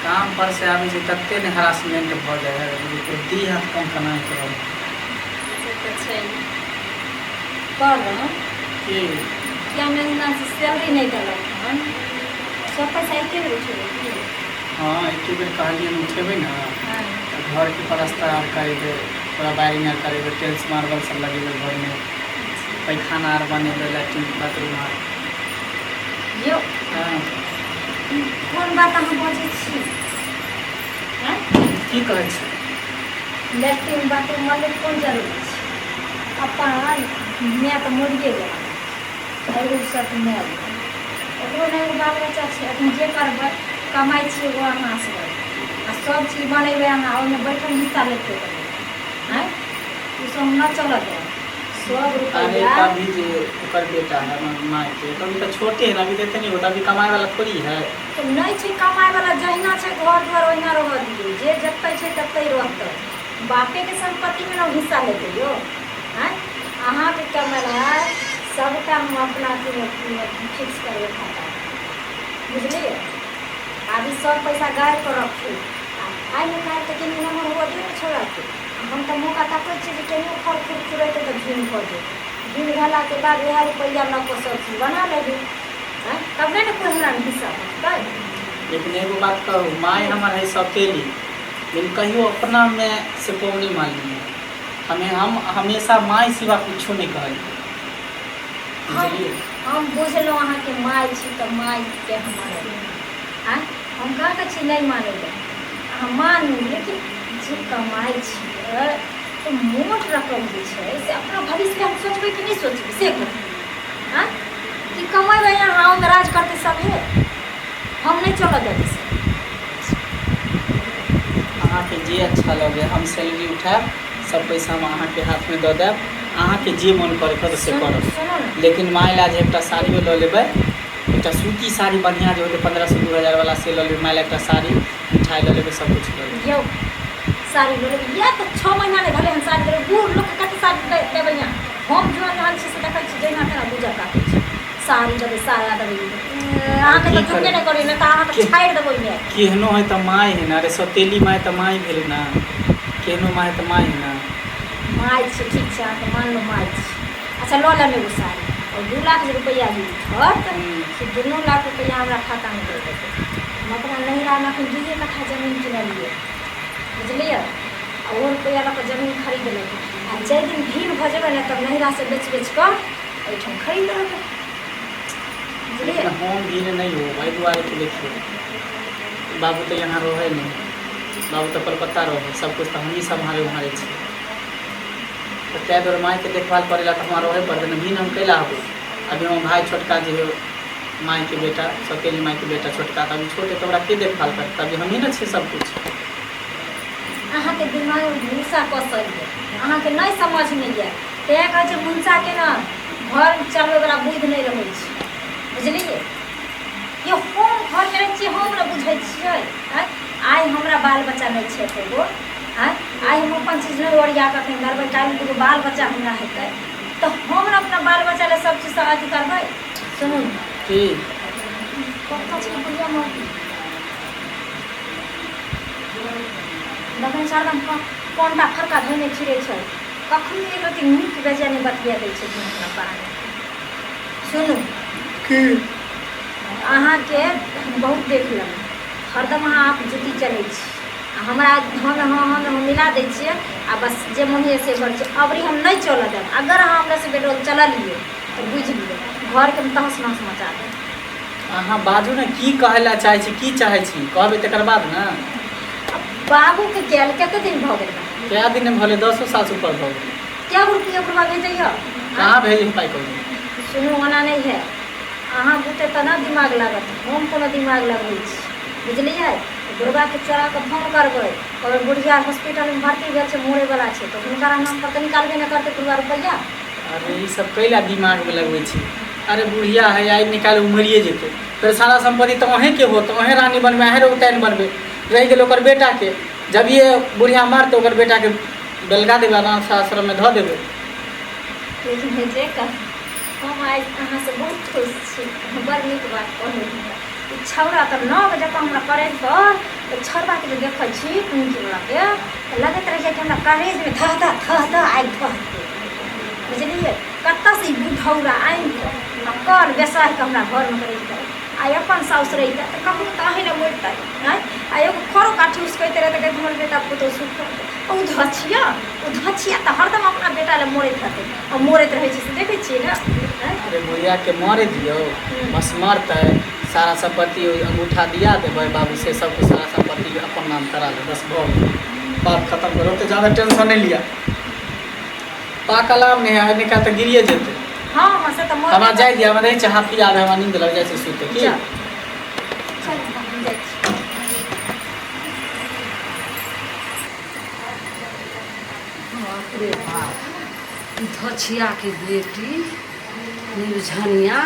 काम पर से आबे छै तत्ते ने हरासमेंट भ जाय है दी हाथ कम कना करब की सैलरी नहीं देलक हन सब पैसा एके बेर उठेबै हाँ एक बेर कहलिए उठेबै ना घर के प्लास्टर आर करेबै पूरा वायरिंग आर करेबै टेल्स मार्बल सब लगेबै घर में पैखाना आर बनेबै लैट्रिन बाथरूम आर यो हाँ कोन बात अहाँ बजै छी की कहै छी लैट्रिन बाथरूम वाले कोन जरूरी छै अपन मैं तो मरिए गया एगो सब मैं ओकरो नहीं बाल बच्चा छै अपन जे करबै कमाई छी वो अहाँ से आ सब चीज बनेबै अहाँ ओहिमे बैठल हिस्सा लेते हैं ई सब न चलत सब अरे रुपया कभी जे ओकर बेटा है माँ के तभी तो छोटे है ना अभी देते नहीं होता अभी कमाए वाला थोड़ी है तो नहीं छै कमाई वाला जहिना छै घर द्वार ओहिना रह दियौ जे जतै छै ततै रहतै बापे के संपत्ति में ना हिस्सा लेते यो हैं अहाँ के कमाई है सबका हम अपना फिक्स करके खाता बुझलिए अभी सब पैसा गाय पर रखू आई में काहे तो केनी नंबर हुआ दे छोड़ा के हम तो मौका ताकै छी जे केनी फल फूल तुरंत तो झीन कर दे झीन भेला के बाद वह रुपया न को सब चीज बना लेबे हैं तब नहीं कोई हमरा हिस्सा होतै लेकिन एगो बात कहूँ माँ हमार है सौतेली लेकिन कहियो अपना में से कम नहीं मान ली हम हमेशा माँ सिवा कुछ नहीं कहलिए बुझलिए हम बुझलो अहाँ के माय छी तो माय के हमारे हैं हम कहा छी नहीं मानेगा अहाँ मानू लेकिन जे कमाई छी तो मोट रकम जे छै से अपना भविष्य हम सोचबै कि नहीं सोचबै से हैं कि कमेबै यहाँ हम राज करते सब है हम नहीं चल देबै से अहाँ के जे अच्छा लगे हम सैलरी उठाएब सब पैसा हम अहाँ के हाथ में दऽ देब अहाँ के जे मन करे कत से करब लेकिन माइला जे एकटा साड़ियो लऽ लेबै एकटा सूती साड़ी बढ़िया जे होते 1500-2000 वाला से लऽ लेबै माइला एकटा साड़ी मिठाई लऽ लेबै सब कुछ लऽ लेबै यौ साड़ी लऽ लेबै या तो 6 महीना नहीं भेलै हम साड़ी लेबै बूढ़ लोग कते साड़ी देबै यहाँ हम जुआन रहल छी से देखै छी जहिना तेना गुजर काटै छी साड़ी देबै साया देबै अहाँ के तो चुके नहीं करी नहीं तो अहाँ के छाड़ि देबै ने केहनो है तो माय है ना अरे सौतेली माय तो माय भेलै ना केहनो माय तो माय है ना माय छै ठीक छै अहाँ के मान लो माय छै अच्छा लऽ लेब एगो साड़ी और 2 लाख रुपया जे उठत से 2 लाख रुपया हमरा खाता में दे देबै हम अपना नैहरा में अखन 2 कट्ठा जमीन किनलिए बुझलिए और वो रुपया लऽ कऽ जमीन खरीद लेबै आ जाहि दिन भीड़ भऽ जेबै ने तब नैहरा से बेच कऽ ओहिठाम खरीद लेबै बुझलिए लेकिन हम भीड़ नहीं हो भाई दुआरे के देखिए बाबू तो यहाँ रहे नहीं बाबू तो कलकत्ता रहे सब कुछ तो हम ही संभाले उम्हारे छी तो तै बेर माय के देखभाल करेला तो हमारा रहे पड़ते नहीं हम कैला हबो अभी हम भाई छोटका जे है माय के बेटा सौतेली माय के बेटा छोटका तो अभी छोटे तो के देखभाल करता अभी हम ही ना छे सब कुछ अहाँ के दिमाग में भूसा कसल है अहाँ के नहीं समझ नहीं है तै कहै छै मुंसा के ना घर चलबै वाला बुद्धि नहीं रहै छै बुझलिए यो हम घर में रहै छियै हम न बुझै छियै आइ हमरा बाल बच्चा नहीं छै एगो आइ हम अपन चीज नहीं ओरिया कऽ कहीं धरबै काल्हि दूगो बाल बच्चा हमरा हेतै तो हम अपना बाल बच्चा ले सब चीज अथी करबै सुनू की कत्ता छै बुढ़िया मौकी लगन सरदम कोनटा फरका धोने फिरे छै कखनो एक रति नीक बेजाय नहीं बतिया दै छै अपना पानी सुनू की अहाँ के बहुत देख लेब हरदम अहाँ आप जुटी चलै छी हमरा हम मिला दै छियै आ बस जे मोनिए से कर छै अबरी हम नहीं चल देब अगर अहाँ हमरा से बेटोल चललिए तो बुझ लियो घर के तहस नहस मचा देब अहाँ बाजू ने की कहै ला चाहै छी की चाहै छी कहबै तकर बाद ना बाबू के गेल कते दिन भऽ गेल क्या दिन में भले 10 साल से ऊपर भऽ गेल क्या रुपया बुढ़वा भेजैया कहाँ भेज पाई कोई सुनू ओना नहीं है अहाँ बुते तो ना दिमाग लागत हम कोनो दिमाग लगबै छी बुझलिए बुढ़वा के चोरा के फोन करबै और बुढ़िया हॉस्पिटल में भर्ती भेल छै मोरे वाला छै तो हुनकर नाम पर तो निकालबे न करते पूरा रुपया अरे ये सब कैला दिमाग में लगबै छी अरे बुढ़िया है आई निकाल उमरिए जेते फिर सारा संपत्ति तो अहें के हो तो अहें रानी बनबे अहें रोटाइन बनबे रह गेल ओकर बेटा के जब ये बुढ़िया मारते ओकर बेटा के बेलगा देबे अनाथ आश्रम में धऽ देबे लेकिन जे हम आज अहाँ से बहुत खुश छी बड़ नीक बात कहलहुँ छौड़ा तो 9 बजे तक हमरा करेज पर तो छौड़ा के देखे छी पुंजी वाला के लगत रहे छै कि हमरा करेज में ध आइ धके बुझलिए कत्ता से बुढ़ौरा आई कर बेसाह के हमरा घर में करे आई अपन साउस रही तो कहूँ काहे न मोड़ता है आ एगो खरो काठी उसकते रहे तो हमर बेटा पुतो सुख उ धछिया तो हरदम अपना बेटा ले मोड़त रहते और मोड़त रहे छै से देखे छियै ना। अरे बुढ़िया के मारे दियो बस मरते सारा संपत्ति अंगूठा दिया देवे बाबू से सबको सारा संपत्ति अपन नाम करा ले बस बहुत बात खत्म करो तो ज़्यादा टेंशन नहीं लिया पा कलाम नहीं है निका तो गिरिए जेते। हाँ हाँ से तो मोर हमारा जाए दिया हमारे चाह पिया है हमारा नींद लग जाए सुते की चल हम जाई छी। बाप रे बाप धछिया के बेटी निर्झनिया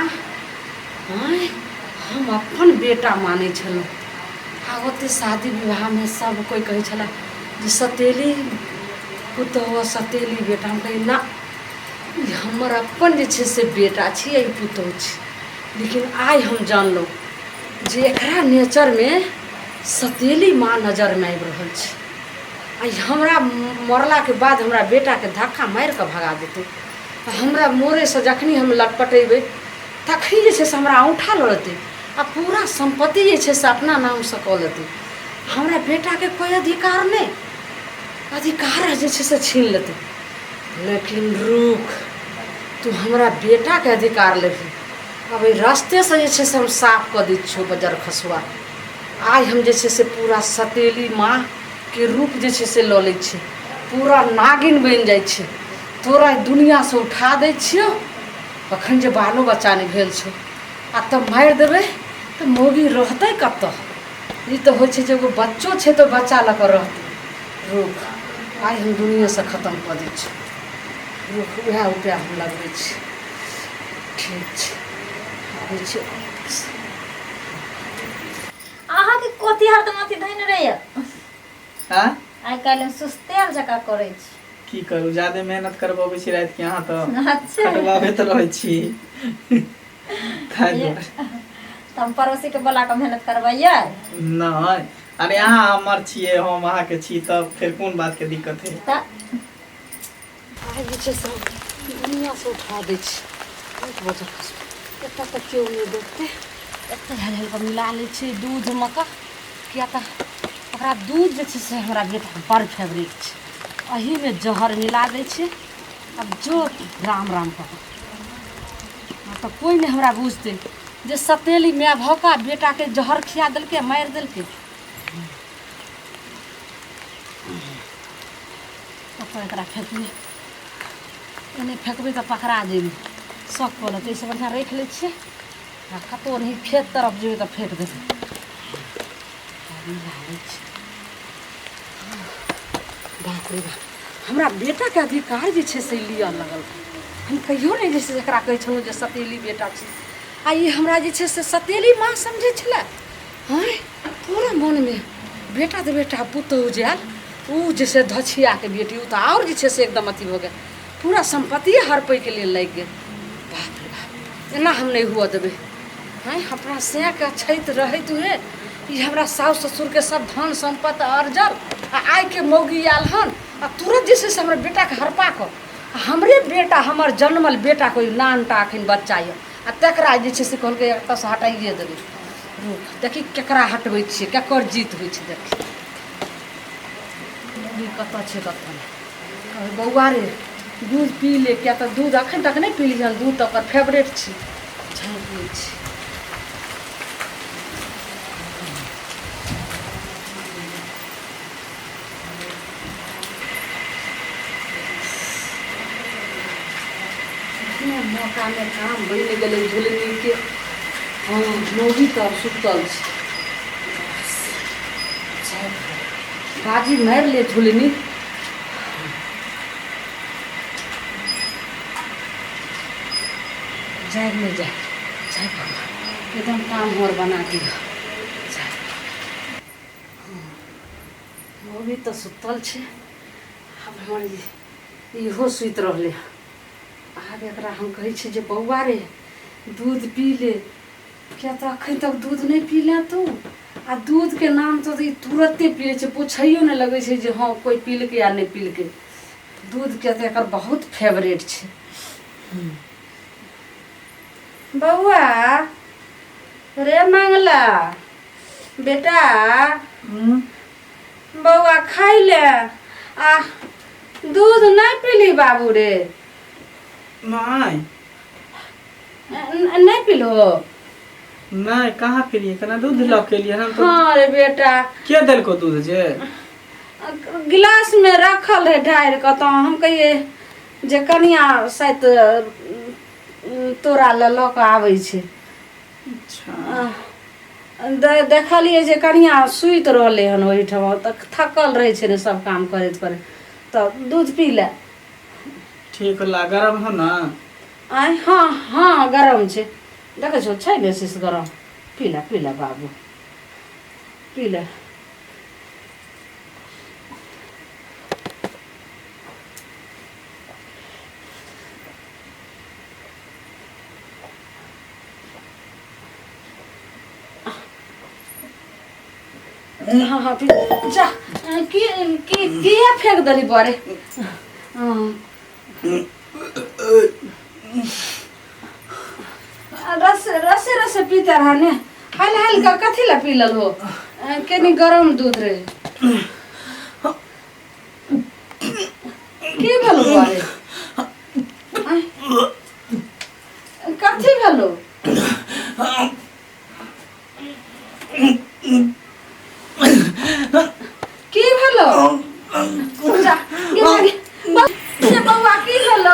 आँय हम अपन बेटा मानै छलहुँ आ ओते शादी विवाह में सब कोई कहै छला जे सतेली पुतहु सतेली बेटा हम कही ना ई हमर अपन जे छै से बेटा छी ई पुतहु छी लेकिन आइ हम जानलहुँ जे एकरा नेचर में सतेली माँ नजर में आबि रहल छै आ हमरा मरला के बाद हमरा बेटा के धक्का मारि के भगा देतै हमरा मोरे से जखनी हम लटपटेबै तखनी जे छै से हमरा औंठा लड़तै आ पूरा संपत्ति जे छै से अपना नाम से कऽ लेतै हमरा बेटा के कोई अधिकार नहीं अधिकार जे छै से छीन लेतै लेकिन रुक तू हमरा बेटा के अधिकार लेबही अब रास्ते से जे छै से हम साफ कऽ दै छियौ बजर खसुआ आइ हम जे छै से पूरा सतेली माँ के रूप जे छै से लऽ लै छी पूरा नागिन बनि जाइ छै तोरा दुनिया से उठा दै छियौ अखन जे बालो बच्चा नहीं भेल छौ आ तब मारि देबै तऽ मौगी रहतै कतऽ ई तऽ होइ छै जे एगो बच्चो छै तऽ बच्चा लऽ कऽ रहतै रुक आइ हम दुनिया से खत्म कऽ दै छी रुक वएह उपाय हम लगबै छी ठीक छै आबै छी अहाँ के कथी हरदम अथी धैने रहैया हां आइ काल्हि सुस्तेर जका करै छी की करू ज्यादा मेहनत करबाबै छी रात के यहाँ तो अच्छा खटबाबे तो रहे छी ये, तब पड़ोसी के बोला के मेहनत करवाइए नहीं अरे यहाँ हमर छिए हम अहाँ के छी तब फिर कौन बात के दिक्कत है त आइ जे छै से दुनिया से उठा दै छी बहुत बजर खसुआ एतऽ तऽ केओ नहि देखतै एतऽ हल कऽ मिला लै छी दूधमे कऽ किया तऽ ओकरा दूध जे छै से हमरा बेटा बड़ फेवरेट छै एहीमे जहर मिला दै छी अब जो राम राम कह तऽ कोई नहीं हमरा बुझतै जे सतेली माय भौका बेटा के जहर खिया देलकै मारि देलकै अपन एकरा फेंकबै एने फेंकबै तऽ पकड़ा जेबै शौक कऽ लेतै एहिसँ बढ़िआँ राखि लै छियै आ कतहु नहीं खेत तरफ जेबै तऽ फेंक देबै मिला लै छी बाप रे बाप हमरा बेटाके अधिकार जे छै से लिअ लगल हम कहियो नहीं जैसे एकरा कहै छलहुँ जे सतेली बेटा छै आ ई हमरा जे छै से सतेली माँ समझै छलै हाँ पूरा मनमे बेटा तऽ बेटा पुतहु जे आयल ओ जे छै धछियाके बेटी ओ तऽ आओर जे छै से एकदम अथी भऽ गेल पूरा संपत्तिए हड़पैके लेल लागि गेल बाप रे बाप एना हम नहीं हुअ देबै हाँ अपना सेके छैत रहैत हुए ई हमरा साउस ससुरके सब धन सम्पत्ति अर्जल आ आइके मौगी आयल हन आ तुरंत जे छै से हमर बेटाके हड़पा कऽ हमरे बेटा हमर जन्मल बेटा कोई नानटा अखन बच्चा यऽ आ तकरा जे छै से कहलकै एतऽसँ हटाइए देबै रुक देखी केकरा हटबै छियै केकर जीत होइ छै देखी मौगी कतऽ छै कतऽ नहि बौआ रे दूध पी ले किया तऽ दूध अखन तक नहीं पीली हन दूध तऽ ओकर फेवरेट छै झाँपि लै छी मौका में काम बनि गेलै झुलनीके हाँ मौगी तऽ सुतल छै बाजी मारि ले झुलनी जाए नहीं जाए जाए बाबा एकदम काम और बना दिया जाए मौगी तऽ सुतल छै अब हमर इहो सुति रहलै आब एकरा हम कहै छी जे बौआ रे दूध पी ले क्या तो अखन तक दूध नहीं पीला तू आ दूध के नाम तो ई तुरंते पी लै छै, पूछैयो नहीं लगे छै जे हाँ कोई पील के या नहीं पील के। दूध के तो एकर बहुत फेवरेट छै। बउआ रे मंगला बेटा बउआ खाई ले आ दूध नहीं पीली बाबू रे? नहीं नहीं पीलो? नहीं कहाँ पिलिए, कना दूध ला के लिए हम तो। हाँ रे बेटा क्या दिल को दूध जे गिलास में रखल है ढार के, तो हम कहिए जे कनिया शायद तोरा ले लऽ के आबै छै। अच्छा देखलिए जे कनिया सुति रहले हन ओहिठाम, तऽ थकल रहे छै ने सब काम करैत करैत, तो दूध पी ले। ठीक ला गरम हो ना? आय हाँ हाँ गरम छै, देखे छो छै ने शीश गरम। पी ले बाबू पी ले। हाँ हाँ पी जा। किया फेंक दली बारे? रसे रसे पीते रहने हल्का कथी ला पी लल हो? कनी गरम दूध रे। की भेलो बारे? कथी भेलो? की भेलो? जा ये बउआ की भेलो?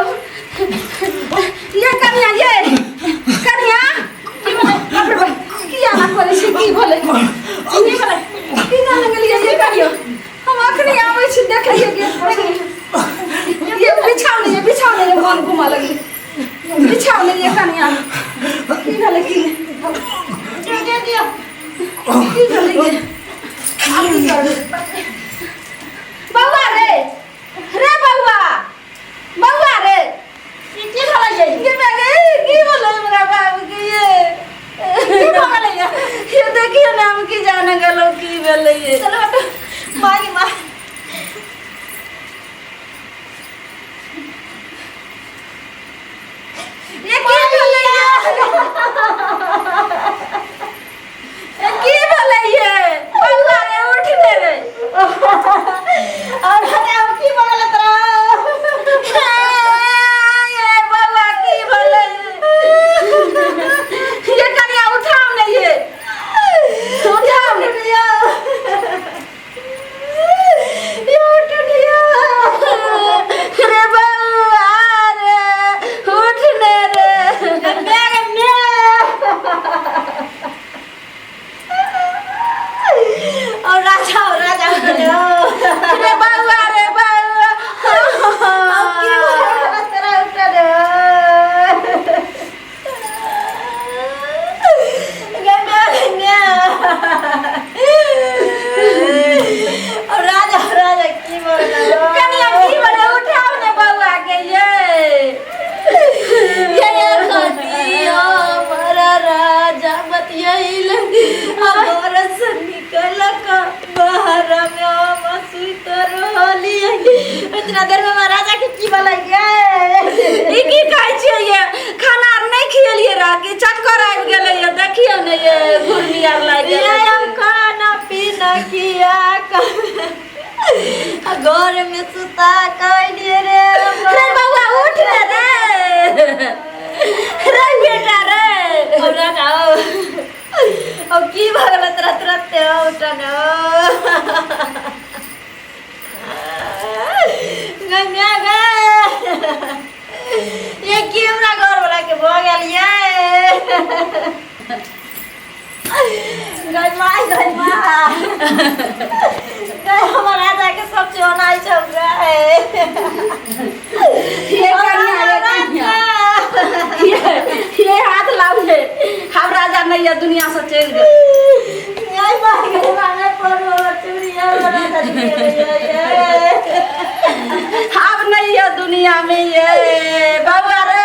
ये कनिया की भेलै? किया ना करे छी? की भेलै? की भेलै? की जाने गेलिए ये करियो? हम अखनी आबै छी, देखलिए गेट पर ये बिछाओ नहीं मन घुमा लगी। बिछाओ नहीं ये कनिया की भेलै? की दे दियो की भेलै ये? आप की करबे? बउआ रे बउआ रे की भेलै ये? की भेलै हमरा बाबू के ये? की भेलै ये देखियो ना, हम की जाने गेलो की भेलै ये? चलो बेटा माँ ये की भेलै की भेलै ये? बउआ रे उठ रे। और हम की बोलल तोरा? ये बउआ की भेलै? ये कनिया उठाओ नहीं ये, उठाओ नहीं ये उठ लिया रे बउआ रे उठ रे। और राजा रे बउआ की भेलै तेरा? उठ रे और राजा की बोला? कनिया की बोले? उठाओ ने बउआ के ये खतिया हमारा राजा बतियाइल हमर से निकल का बाहर में हम सुत रहली। इतना देर में राजा के की बोला ये? ई की खाइ छियै ये? खाना आर नहीं खियलिए रा के चक्कर आबि गेलै ये? देखियो ने ये घुर्मी आर लाग गेलै। हम खाना पीना किया घर में सुता कैलिए रे बउआ उठ रे बेटा रे। अब की भगल तुरंत उठ ये की हमरा घर वाला के भऽ गेल ये? गई माँ हमर राजा के सब चोनाई छौ ये हाथ लाउ है हम राजा नहीं है, दुनिया से चल गए। अब नहीं है दुनिया में ये बाबा रे।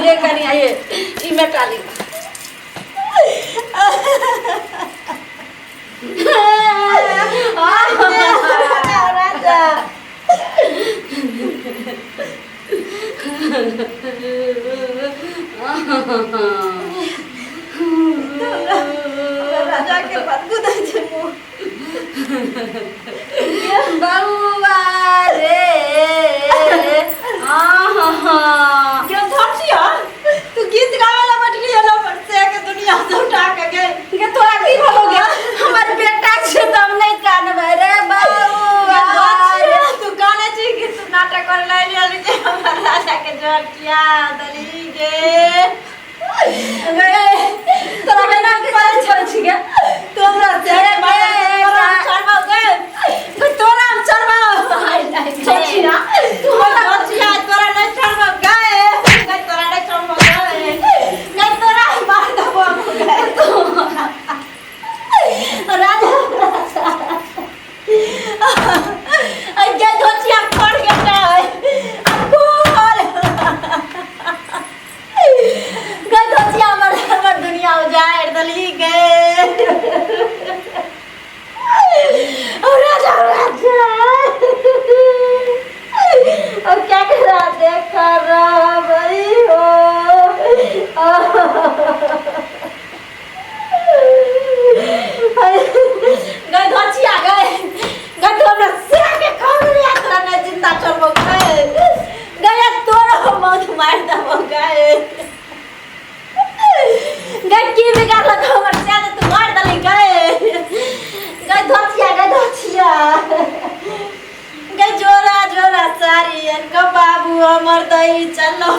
ये कनिया ये ई में टाली राजा राजा के बदबू दै छै मुँह बउआ रे क्यों धरछिया तू गीत गावे ला बैठली है ना से के दुनिया से उठा के गए के तोरा की हो गया हमर बेटा छै तब नहीं कानबे रे बउआ तू गाने छी कि तू नाटक कर लै जे हमर राजा के जोटिया दली गे तोरा के नाम पर छोड़ छी गे तोरा से चढ़वा गए तोरा चढ़वा छोटी ना तू जोटिया तोरा नहीं चढ़वा गए नहीं तोरा नहीं चढ़वा गए नहीं तोरा मार दबो राजा अगे जोटिया पड़ गया है बोल गधोचिया हमर दुनिया उजाड़ दली गए राजा राजा अब क्या करा देखा भाई हो गधोचिया गए गधो हमरा से के कौन लिया तोरा ने जिंदा चलबो गए गया तोरा मौत मार दबो गए गट्टी बिगाड़ लगा हमर से तू मार दली गए धोचिया गए जोरा जोरा सारी इनका बाबू हमर दही चलो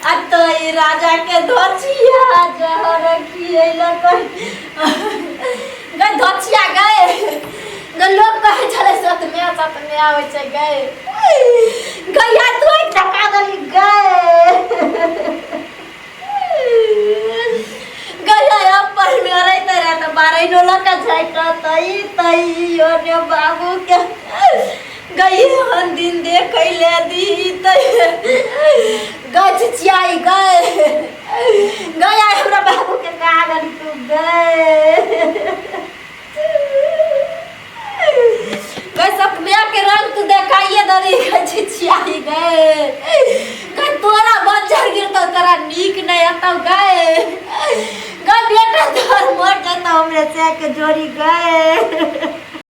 आ तो ई राजा के धोचिया जहर खिएला कोई गए धोचिया गए लोग कहे चले सत में आवे छै गए गया तू टका दली गए गया पर में रहते रहे तो बारह नो लका जाइटा तई तई ओने बाबू के गई हन दिन देखै ले दी तई गज चियाई गए गया हमरा बाबू के कागल तू गए गए सपने के रंग तू देखाइए दरी गज चियाई गए गए तोरा बंजर गिरतो तोरा नीक नहीं आता गए गए बेटा तोर मर जाता हमरे से के जोड़ी गए